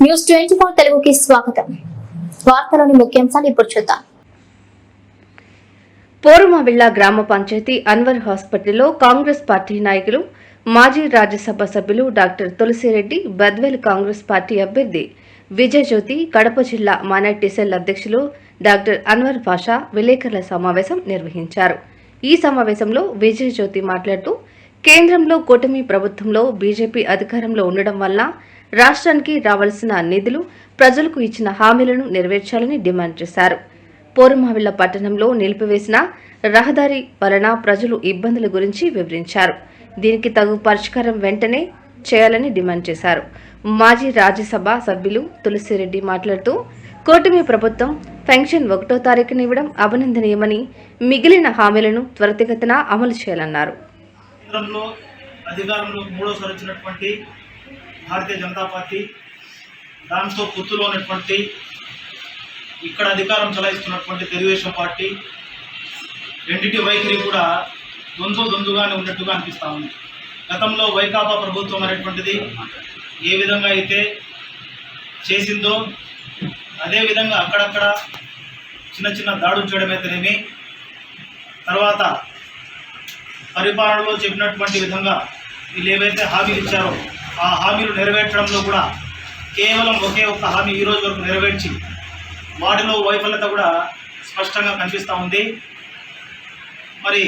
News 24 తెలుగుకి స్వాగతం. వార్తలోని ముఖ్యాంశాలు ఇప్పుడు చూద్దాం. పోరుమావిళ్ల గ్రామ పంచాయతీ అన్వర్ హాస్పిటల్లో కాంగ్రెస్ పార్టీ నాయకులు మాజీ రాజ్యసభ సభ్యులు డాక్టర్ తులసిరెడ్డి, బద్వేల్ కాంగ్రెస్ పార్టీ అభ్యర్థి విజయజ్యోతి, కడప జిల్లా మైనార్టీ సెల్ అధ్యక్షులు డాక్టర్ అన్వర్ పాషా విలేకరుల సమావేశం నిర్వహించారు. ఈ సమావేశంలో విజయజ్యోతి మాట్లాడుతూ, కేంద్రంలో కూటమి ప్రభుత్వంలో బీజేపీ అధికారంలో ఉండడం వల్ల రాష్ట్రానికి రావాల్సిన నిధులు, ప్రజలకు ఇచ్చిన హామీలను నెరవేర్చాలని డిమాండ్ చేశారు. పోరుమావిళ్ల పట్టణంలో నిలిపివేసిన రహదారి వలన ప్రజలు ఇబ్బందుల గురించి వివరించారు. దీనికి తగు పరిష్కారం వెంటనే చేయాలని డిమాండ్ చేశారు. మాజీ రాజ్యసభ సభ్యులు తులసిరెడ్డి మాట్లాడుతూ, కూటమి ప్రభుత్వం పెన్షన్ 1వ తారీఖున ఇవ్వడం అభినందనీయమని, మిగిలిన హామీలను త్వరితగతిన అమలు చేయాలన్నారు. అధికారంలో మూడోసారి వచ్చినటువంటి భారతీయ జనతా పార్టీ, దాంతో పొత్తులో ఉన్నటువంటి ఇక్కడ అధికారం చలాయిస్తున్నటువంటి తెలుగుదేశం పార్టీ, రెండింటి వైఖరి కూడా దొందుగానే ఉన్నట్టుగా అనిపిస్తూ ఉంది. గతంలో వైకాపా ప్రభుత్వం అనేటువంటిది ఏ విధంగా అయితే చేసిందో అదేవిధంగా అక్కడక్కడ చిన్న చిన్న దాడులు చేయడం అయితేనేమి, తర్వాత పరిపాలనలో చెప్పినటువంటి విధంగా వీళ్ళు ఏవైతే హామీలు ఇచ్చారో ఆ హామీలు నెరవేర్చడంలో కూడా కేవలం ఒకే ఒక్క హామీ ఈ రోజు వరకు నెరవేర్చి వాటిలో వైఫల్యత కూడా స్పష్టంగా కనిపిస్తూ ఉంది. మరి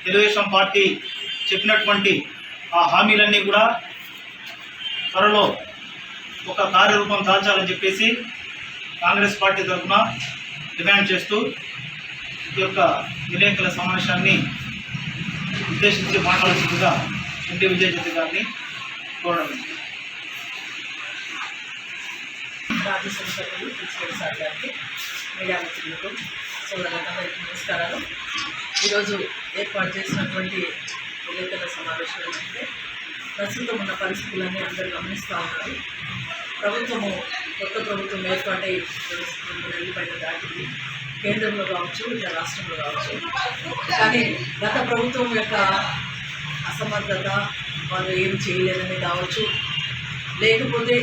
తెలుగుదేశం పార్టీ చెప్పినటువంటి ఆ హామీలన్నీ కూడా త్వరలో ఒక కార్యరూపం దాల్చాలని చెప్పేసి కాంగ్రెస్ పార్టీ తరఫున డిమాండ్ చేస్తూ ఈ యొక్క విలేకరుల సమావేశాన్ని ఉద్దేశించి మాట్లాడాల్సిందిగా ఎంపీ విజయజ్యోతి గారిని కోరడం. రాజ్యసభ సభ్యులు సార్ గారికి, మీడియా మిత్రులకు, సోదరులందరికీ నమస్కారాలు. ఈరోజు ఏర్పాటు చేసినటువంటి విలేకరుల సమావేశం ఏంటంటే, ప్రస్తుతం ఉన్న పరిస్థితులన్నీ అందరూ గమనిస్తూ ఉన్నారు. కొత్త ప్రభుత్వం ఏర్పాటై 2 నెలల పైన దాటింది. కేంద్రంలో కావచ్చు, ఇతర రాష్ట్రంలో కావచ్చు. కానీ గత ప్రభుత్వం యొక్క అసమర్థత, వాళ్ళు ఏం చేయలేదని కావచ్చు, లేకపోతే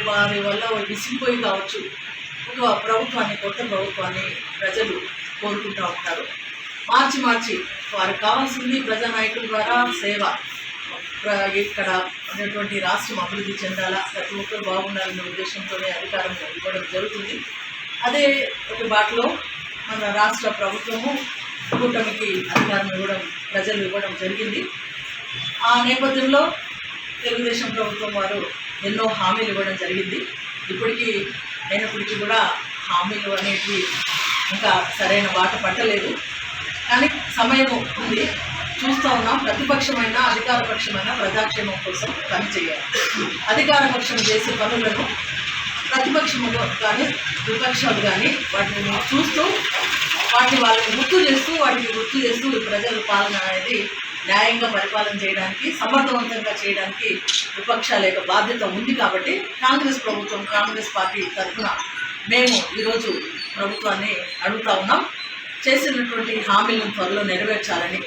వారి వల్ల విసిగిపోయి కావచ్చు, కొత్త ప్రభుత్వాన్ని ప్రజలు కోరుకుంటూ ఉంటారు. మార్చి వారికి కావాల్సింది ప్రజానాయకుల ద్వారా సేవ. ఇక్కడ ఉన్నటువంటి రాష్ట్రం అభివృద్ధి చెందాలా, ప్రతి ఒక్కరు బాగుండాలనే ఉద్దేశంతోనే అధికారం ఇవ్వడం జరుగుతుంది. అదే ఒక బాటలో మన రాష్ట్ర ప్రభుత్వము కూటమికి అధికారం ప్రజలు ఇవ్వడం జరిగింది. ఆ నేపథ్యంలో తెలుగుదేశం ప్రభుత్వం వారు ఎన్నో హామీలు ఇవ్వడం జరిగింది. అయినప్పటికీ కూడా హామీలు అనేవి ఇంకా సరైన బాట పట్టలేదు. కానీ సమయం ఉంది, చూస్తూ ఉన్నాం. ప్రతిపక్షమైన అధికార పక్షమైన ప్రజాక్షేమం కోసం పనిచేయాలి. అధికార పక్షం చేసే పనులను ప్రతిపక్షములు కానీ విపక్షాలు కానీ వాటిని చూస్తూ వాళ్ళని గుర్తు చేస్తూ ప్రజల పాలన అనేది న్యాయంగా పరిపాలన చేయడానికి, సమర్థవంతంగా చేయడానికి విపక్షాల యొక్క బాధ్యత ఉంది. కాబట్టి కాంగ్రెస్ పార్టీ తరఫున మేము ఈరోజు ప్రభుత్వాన్ని అడుగుతూ ఉన్నాం, చేసినటువంటి హామీలను త్వరలో నెరవేర్చాలని.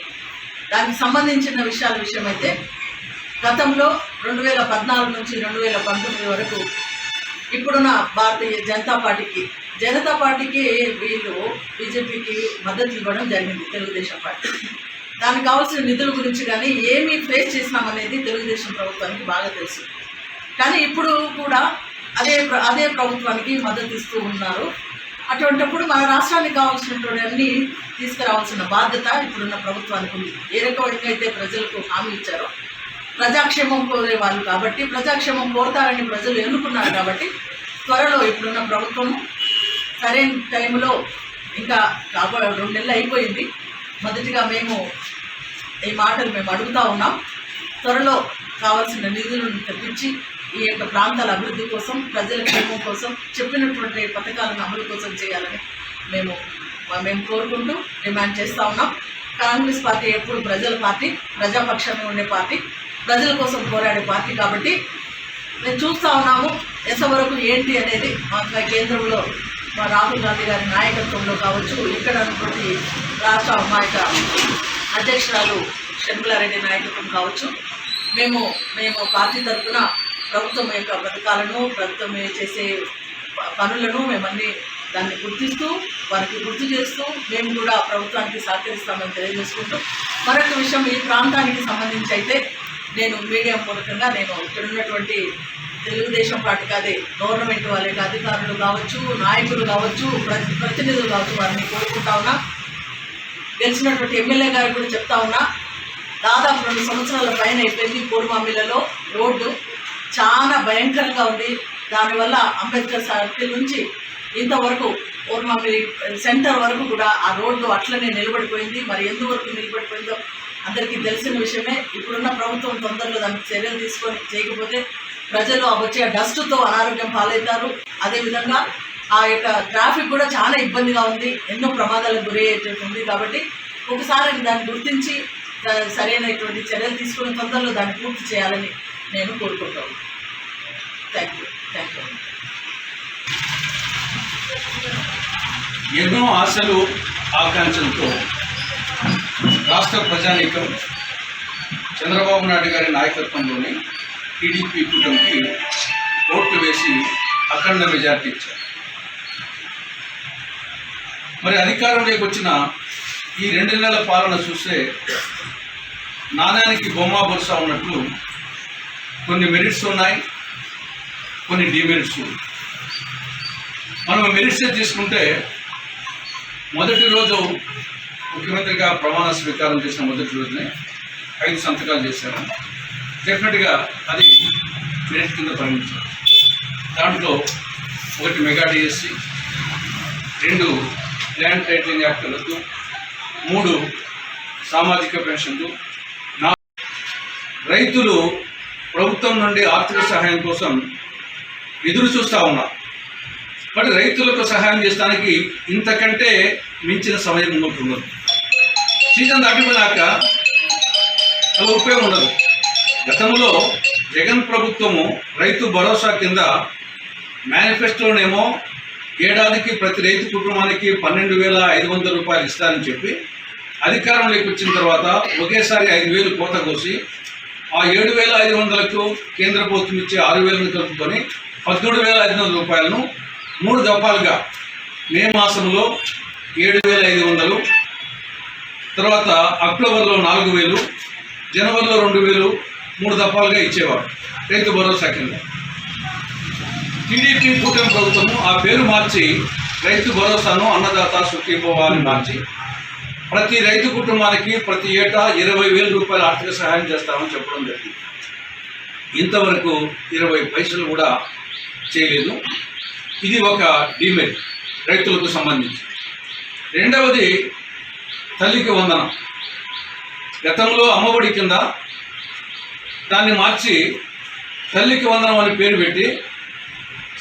దానికి సంబంధించిన విషయమైతే, గతంలో 2014 నుంచి 2019 వరకు ఇప్పుడున్న భారతీయ జనతా పార్టీకి వీళ్ళు బీజేపీకి మద్దతు ఇవ్వడం జరిగింది. తెలుగుదేశం పార్టీ దానికి కావాల్సిన నిధుల గురించి కానీ ఏమి ఫేస్ చేసినామనేది తెలుగుదేశం ప్రభుత్వానికి బాగా తెలుసు. కానీ ఇప్పుడు కూడా అదే ప్రభుత్వానికి మద్దతు ఇస్తూ ఉన్నారు. అటువంటిప్పుడు మన రాష్ట్రానికి కావాల్సినటువంటి అన్నీ తీసుకురావాల్సిన బాధ్యత ఇప్పుడున్న ప్రభుత్వానికి ఉంది. ఏ రకంగా అయితే ప్రజలకు హామీ ఇచ్చారో, ప్రజాక్షేమం కోరే వాళ్ళు కాబట్టి, ప్రజాక్షేమం కోరతారని ప్రజలు ఎన్నుకున్నారు కాబట్టి, త్వరలో ఇప్పుడున్న ప్రభుత్వం సరైన టైంలో, ఇంకా 2 నెలలు అయిపోయింది. మొదటిగా ఈ మాటలు మేము అడుగుతూ ఉన్నాం. త్వరలో కావాల్సిన నిధులను తెప్పించి ఈ యొక్క ప్రాంతాల అభివృద్ధి కోసం, ప్రజల క్షేమం కోసం, చెప్పినటువంటి పథకాలను అమలు కోసం చేయాలని మేము కోరుకుంటూ డిమాండ్ చేస్తూ ఉన్నాం. కాంగ్రెస్ పార్టీ ఎప్పుడు ప్రజల పార్టీ, ప్రజాపక్షంగా ఉండే పార్టీ, ప్రజల కోసం పోరాడే పార్టీ. కాబట్టి మేము చూస్తూ ఉన్నాము ఎంతవరకు ఏంటి అనేది. కేంద్రంలో మా రాహుల్ గాంధీ గారి నాయకత్వంలో కావచ్చు, ఇక్కడ ఉన్నటువంటి రాష్ట్ర మా యొక్క అధ్యక్షురాలు షర్మిలారెడ్డి నాయకత్వం కావచ్చు, మేము పార్టీ తరఫున ప్రభుత్వం యొక్క పథకాలను, ప్రభుత్వం చేసే పనులను మేమన్నీ దాన్ని గుర్తిస్తూ వారికి గుర్తు చేస్తూ మేము కూడా ప్రభుత్వానికి సహకరిస్తామని తెలియజేసుకుంటూ, మరొక విషయం ఈ ప్రాంతానికి సంబంధించి అయితే నేను మీడియా మూలకంగా నేను ఇక్కడ ఉన్నటువంటి తెలుగుదేశం పార్టీ కాదే గవర్నమెంట్ వాళ్ళే అధికారులు కావచ్చు, నాయకులు కావచ్చు, ప్రతినిధులు కావచ్చు, వారిని కోరుకుంటా ఉన్నా. గెలిచినటువంటి ఎమ్మెల్యే గారికి కూడా చెప్తా ఉన్నా, దాదాపు 2 సంవత్సరాల పైన అయిపోయింది కోరుమామిలలో రోడ్డు చాలా భయంకరంగా ఉంది. దానివల్ల అంబేద్కర్ సర్కిల్ నుంచి ఇంతవరకు కోరుమామి సెంటర్ వరకు కూడా ఆ రోడ్డు అట్లనే నిలబడిపోయింది. మరి ఎందువరకు నిలబడిపోయిందో అందరికీ తెలిసిన విషయమే. ఇప్పుడున్న ప్రభుత్వం తొందరలో దానికి చర్యలు తీసుకొని చేయకపోతే ప్రజలు వచ్చే డస్ట్తో అనారోగ్యం పాలవుతారు. అదేవిధంగా ఆ యొక్క ట్రాఫిక్ కూడా చాలా ఇబ్బందిగా ఉంది, ఎన్నో ప్రమాదాలకు గురి అయ్యేటట్టుంది. కాబట్టి ఒకసారి దాన్ని గుర్తించి సరైనటువంటి చర్యలు తీసుకుని తొందరలో దాన్ని పూర్తి చేయాలని నేను కోరుకుంటాను. Thank you. ఎన్నో ఆశలు ఆకాంక్షలతో రాష్ట్ర ప్రజానీకం చంద్రబాబు నాయుడు గారి నాయకత్వంలోని టీడీపీ కూటమికి ఓట్లు వేసి అఖండ మెజార్టీ ఇచ్చారు. మరి అధికారంలోకి వచ్చిన ఈ 2 నెలల పాలన చూస్తే నాణ్యానికి బొమ్మ బొరుస ఉన్నట్లు కొన్ని మెరిట్స్ ఉన్నాయి, కొన్ని డిమెరిట్స్. మనం మెరిట్స్ తీసుకుంటే మొదటి రోజు ముఖ్యమంత్రిగా ప్రమాణ స్వీకారం చేసిన మొదటి రోజునే 5 సంతకాలు చేశారు. డెఫినెట్గా అది మెరిట్ కింద పరిగణించారు. దాంట్లో 1 mega DSC, 2 land titling act రద్దు, 3 సామాజిక పెన్షన్లు, 4 రైతులు ప్రభుత్వం నుండి ఆర్థిక సహాయం కోసం ఎదురు చూస్తూ ఉన్నారు. మరి రైతులకు సహాయం చేయడానికి ఇంతకంటే మించిన సమయం ఉంటున్నది. సీజన్ దాటిపోయాక అలా ఉపయోగం ఉండదు. గతంలో జగన్ ప్రభుత్వము రైతు భరోసా కింద మేనిఫెస్టోనేమో ఏడాదికి ప్రతి రైతు కుటుంబానికి 12,500 రూపాయలు ఇస్తారని చెప్పి అధికారంలోకి వచ్చిన తర్వాత ఒకేసారి 5,000 కోత కోసి ఆ 7,500కు కేంద్ర ప్రభుత్వం ఇచ్చే 6,000ను కలుపుకొని 13,500 రూపాయలను 3 దఫాలుగా మే మాసంలో 7,500, తర్వాత అక్టోబర్లో 4,000, జనవరిలో 2,000, 3 దఫాలుగా ఇచ్చేవారు రైతు భరోసా కింద. టీడీపీ కూటమి ప్రభుత్వము ఆ పేరు మార్చి రైతు భరోసాను అన్నదాత సుఖీభవ అని మార్చి ప్రతి రైతు కుటుంబానికి ప్రతి ఏటా 20,000 రూపాయల ఆర్థిక సహాయం చేస్తామని చెప్పడం జరిగింది. ఇంతవరకు 20 పైసలు కూడా చేయలేదు. ఇది ఒక డిమెరిట్ రైతులకు సంబంధించి. రెండవది తల్లికి వందనం. గతంలో అమ్మఒడి కింద దాన్ని మార్చి తల్లికి వందనం అని పేరు పెట్టి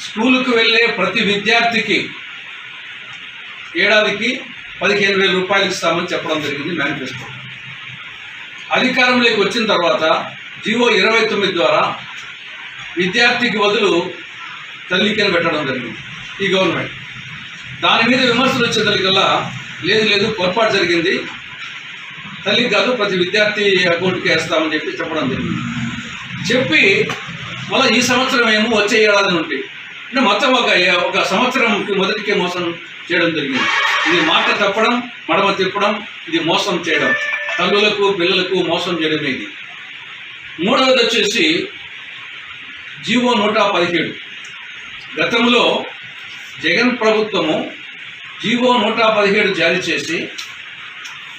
స్కూలుకు వెళ్ళే ప్రతి విద్యార్థికి ఏడాదికి 15,000 రూపాయలు ఇస్తామని చెప్పడం జరిగింది మేనిఫెస్టో. అధికారంలోకి వచ్చిన తర్వాత జీవో 29 ద్వారా విద్యార్థికి బదులు తల్లికి అని పెట్టడం జరిగింది ఈ గవర్నమెంట్. దాని మీద విమర్శలు వచ్చేసరికల్లా లేదు పొరపాటు జరిగింది, తల్లికి కాదు ప్రతి విద్యార్థి అకౌంట్కి వేస్తామని చెప్పడం జరిగింది. చెప్పి మళ్ళీ ఈ సంవత్సరం ఏమో వచ్చే ఏడాది నుండి అంటే మొత్తం ఒక సంవత్సరంకి మొదటికే మోసం చేయడం జరిగింది. ఇది మాట తప్పడం, మడమ తిప్పడం, ఇది మోసం చేయడం, తల్లులకు పిల్లలకు మోసం చేయడమే ఇది. మూడవది వచ్చేసి జీవో 117. గతంలో జగన్ ప్రభుత్వము జీవో 117 జారీ చేసి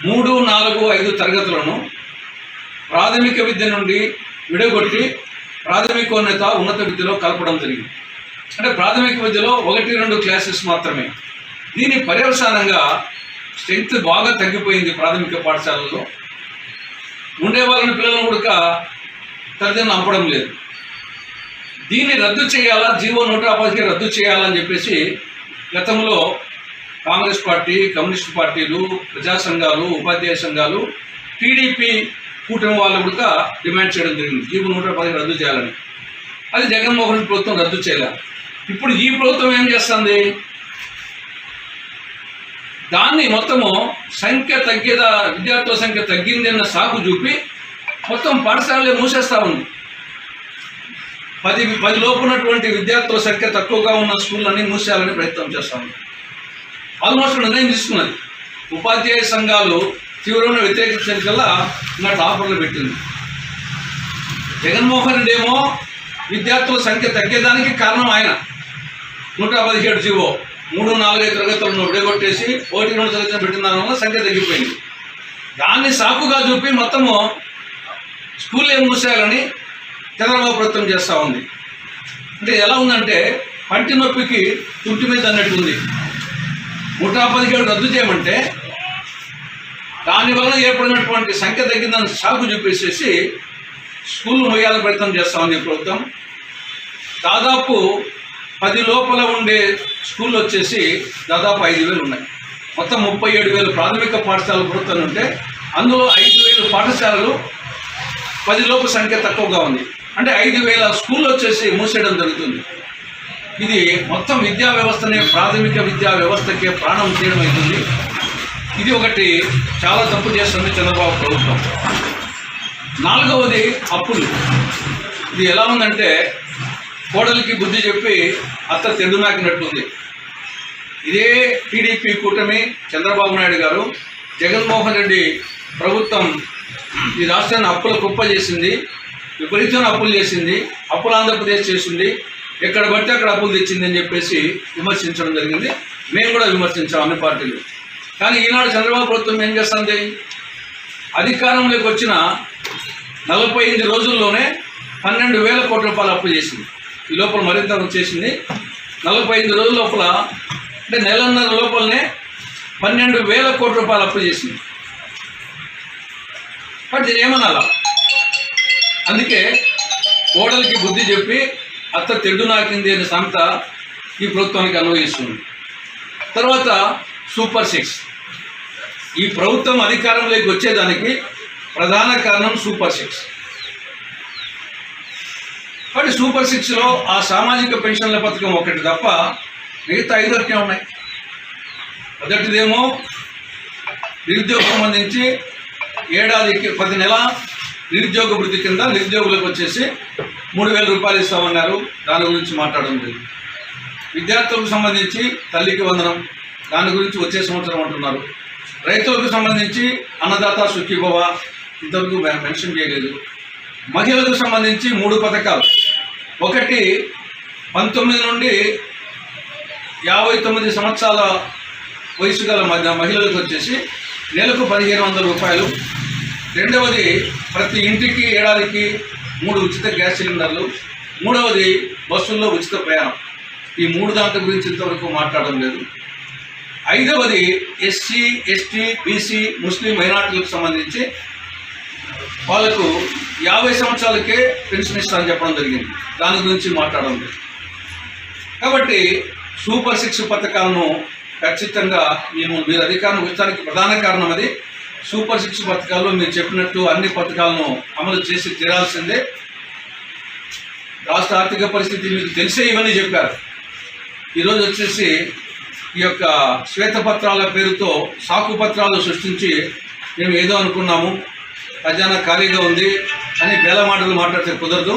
3, 4, 5 తరగతులను ప్రాథమిక విద్య నుండి విడగొట్టి ప్రాథమికోన్నత ఉన్నత విద్యలో కలపడం జరిగింది. అంటే ప్రాథమిక విద్యలో 1, 2 క్లాసెస్ మాత్రమే. దీని పర్యవసానంగా స్ట్రెంగ్త్ బాగా తగ్గిపోయింది. ప్రాథమిక పాఠశాలలో ఉండే వాళ్ళని పిల్లలను కూడా తల్లిదండ్రులు అంపడం లేదు. దీన్ని రద్దు చేయాలా, జీవో 117 రద్దు చేయాలని చెప్పేసి గతంలో కాంగ్రెస్ పార్టీ, కమ్యూనిస్టు పార్టీలు, ప్రజా సంఘాలు, ఉపాధ్యాయ సంఘాలు, టీడీపీ కూటమి వాళ్ళు కూడా డిమాండ్ చేయడం జరిగింది జీవో 117 రద్దు చేయాలని. అది జగన్మోహన్ ప్రభుత్వం రద్దు చేయాలి. ఇప్పుడు ఈ ప్రభుత్వం ఏం చేస్తుంది, దాన్ని మొత్తము విద్యార్థుల సంఖ్య తగ్గింది అన్న సాకు చూపి మొత్తం పాఠశాలలే మూసేస్తూ ఉంది. పది లోపు ఉన్నటువంటి విద్యార్థుల సంఖ్య తక్కువగా ఉన్న స్కూళ్ళని మూసేయాలని ప్రయత్నం చేస్తాము. ఆల్మోస్ట్ నిర్ణయం తీసుకున్నది. ఉపాధ్యాయ సంఘాలు తీవ్రమైన వ్యతిరేకించడానికల్లా ఇలాంటి ఆఫర్లు పెట్టింది. జగన్మోహన్ రెడ్డి ఏమో విద్యార్థుల సంఖ్య తగ్గేదానికి కారణం ఆయన 117 జీవో 3, 4, 5 తరగతులను విడగొట్టేసి 1, 2 తరగతులు పెట్టిన దాని వల్ల సంఖ్య తగ్గిపోయింది. దాన్ని సాకుగా చూపి మొత్తము స్కూల్ ఏం మూసేయాలని చంద్రబాబు ప్రయత్నం చేస్తూ ఉంది. అంటే ఎలా ఉందంటే పంటి నొప్పికి తుంటి మీద అన్నట్టుంది. 117 రద్దు చేయమంటే దానివల్ల ఏర్పడినటువంటి సంఖ్య తగ్గిందని సాకు చూపేసేసి స్కూల్ మొయ్యాలని ప్రయత్నం చేస్తూ ఉంది ప్రభుత్వం. దాదాపు 10 లోపల ఉండే స్కూళ్ళు వచ్చేసి దాదాపు 5,000 ఉన్నాయి. మొత్తం 37,000 ప్రాథమిక పాఠశాలలు ప్రభుత్వం ఉంటే అందులో 5,000 పాఠశాలలు 10 లోపు సంఖ్య తక్కువగా ఉంది. అంటే 5,000 స్కూళ్ళు వచ్చేసి మూసేయడం జరుగుతుంది. ఇది మొత్తం విద్యా వ్యవస్థనే, ప్రాథమిక విద్యా వ్యవస్థకే ప్రాణం తీయడం అవుతుంది. ఇది ఒకటి చాలా తప్పు చేస్తుంది చంద్రబాబు ప్రభుత్వం. 4వది అప్పులు. ఇది ఎలా ఉందంటే కోడలికి బుద్ధి చెప్పి అత్త తెడ్డు నాకినట్టుంది. ఇదే టీడీపీ కూటమి, చంద్రబాబు నాయుడు గారు, జగన్మోహన్ రెడ్డి ప్రభుత్వం ఈ రాష్ట్రాన్ని అప్పుల కుప్ప చేసింది, విపరీతమైన అప్పులు చేసింది, అప్పుల ఆంధ్రప్రదేశ్ చేసింది, ఎక్కడ పడితే అక్కడ అప్పులు తెచ్చింది అని చెప్పేసి విమర్శించడం జరిగింది. మేము కూడా విమర్శించాం అన్ని పార్టీలు. కానీ ఈనాడు చంద్రబాబు ప్రభుత్వం ఏం చేస్తుంది? అధికారంలోకి వచ్చిన 45 రోజుల్లోనే 12,000 కోట్ల రూపాయలు అప్పు చేసింది. ఈ లోపల మరింత చేసింది. 45 రోజుల లోపల అంటే నెలన్నర లోపలనే 12,000 కోట్ల రూపాయలు అప్పు చేసింది. బట్ దీని ఏమనాలా? అందుకే కోడలికి బుద్ధి చెప్పి అత్త తెడ్డు నాకింది అనే సామెత ఈ ప్రభుత్వానికి అన్వయిస్తుంది. తర్వాత సూపర్ 6. ఈ ప్రభుత్వం అధికారంలోకి వచ్చేదానికి ప్రధాన కారణం సూపర్ 6. కాబట్టి సూపర్ 6లో ఆ సామాజిక పెన్షన్ల పథకం ఒకటి తప్ప మిగతా 5 ఒకటే ఉన్నాయి. మొదటిదేమో నిరుద్యోగం సంబంధించి ఏడాదికి 10 నెల నిరుద్యోగ వృత్తి కింద నిరుద్యోగులకు వచ్చేసి 3,000 రూపాయలు ఇస్తామన్నారు. దాని గురించి మాట్లాడడం లేదు. విద్యార్థులకు సంబంధించి తల్లికి వందనం, దాని గురించి వచ్చే సంవత్సరం అంటున్నారు. రైతులకు సంబంధించి అన్నదాత సుఖీభవ, ఇంతవరకు మెన్షన్ చేయలేదు. మహిళలకు సంబంధించి 3 పథకాలు. ఒకటి 19 నుండి 59 సంవత్సరాల వయసు గల మహిళలకు వచ్చేసి నెలకు 1,500 రూపాయలు. రెండవది ప్రతి ఇంటికి ఏడాదికి 3 ఉచిత గ్యాస్ సిలిండర్లు. మూడవది బస్సుల్లో ఉచిత ప్రయాణం. ఈ 3 దాంట్ల గురించి ఇంతవరకు మాట్లాడడం లేదు. 5వది ఎస్సీ, ఎస్టీ, బీసీ, ముస్లిం మైనార్టీలకు సంబంధించి వాళ్ళకు 50 సంవత్సరాలకే పెన్షన్ ఇస్తారని చెప్పడం జరిగింది. దాని గురించి మాట్లాడడం లేదు. కాబట్టి సూపర్ 6 పథకాలను ఖచ్చితంగా మీరు అధికారం వచ్చడానికి ప్రధాన కారణం అది. సూపర్ 6 పథకాల్లో మీరు చెప్పినట్టు అన్ని పథకాలను అమలు చేసి తీరాల్సిందే. రాష్ట్ర ఆర్థిక పరిస్థితి మీకు తెలిసే ఇవన్నీ చెప్పారు. ఈరోజు వచ్చేసి ఈ యొక్క శ్వేతపత్రాల పేరుతో సాకు పత్రాలు సృష్టించి మేము ఏదో అనుకున్నాము, ఖజానా ఖాళీగా ఉంది అని బేల మాటలు మాట్లాడితే కుదరదు.